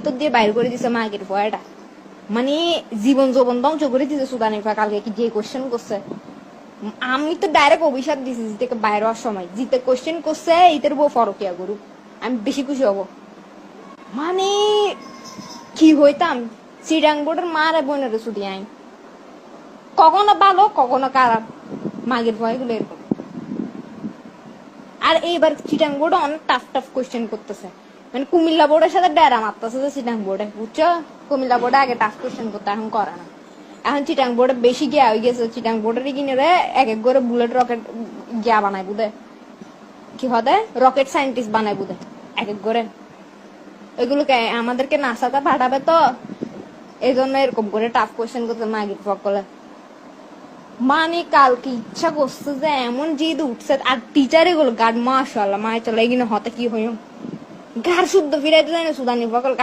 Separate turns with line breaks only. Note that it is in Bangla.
ভিতর দিয়ে বাইর করে দিছে মাগের ভয়টা। মানে জীবন যৌবন ধ্বংস করে দিছে সুদানি ফা কালকে কি যে কোশ্চেন করছে। আমি তো ডাইরেক্ট অভিশাপ দিছি জিতেকে বাইরে হওয়ার সময়, জিতে কোশ্চেন করছে ইতের বউ ফরকিয়া গরু, আমি বেশি খুশি হব। মানে কি হইতাম চিরাং বোর্ডের মারে বোনের ছুটি আইন, কখনো ভালো কখনো খারাপ, মাগের ভয়গুলো এরকম। আর এইবার চিটাং বোর্ডে অনেক টাফ টাফ কোশ্চেন করতেছে, মানে কুমিল্লা বোর্ডের সাথে ডেরা মারতেছে যে চিটাং বোর্ডে, বুঝছো? কুমিল্লা বোর্ডে আগে টাফ কোশ্চেন করতে, এখন করে না। এখন চিটাং বোর্ডে বেশি গিয়া হয়ে গেছে, চিটাং বোর্ডের কিনে রে এক এক করে বুলেট রকেট গিয়া বানাই বুধে, কি হতে রকেট সায়েন্টিস্ট বানাই বুধে এক এক করে। ওইগুলোকে আমাদেরকে নাসাতে পাঠাবে তো, এই জন্য এরকম করে টাফ কোশ্চেন করতে মাগির সকলে। মানে কালকে ইচ্ছা করছে যে এমন জিদ উঠছে, আর টিচার এগুলো গার্ড মাশাআল্লাহ মায় চলে এগিয়ে হতে কি হইম গার শুদ্ধ ফিরাইতে যায় না সুদানি বকল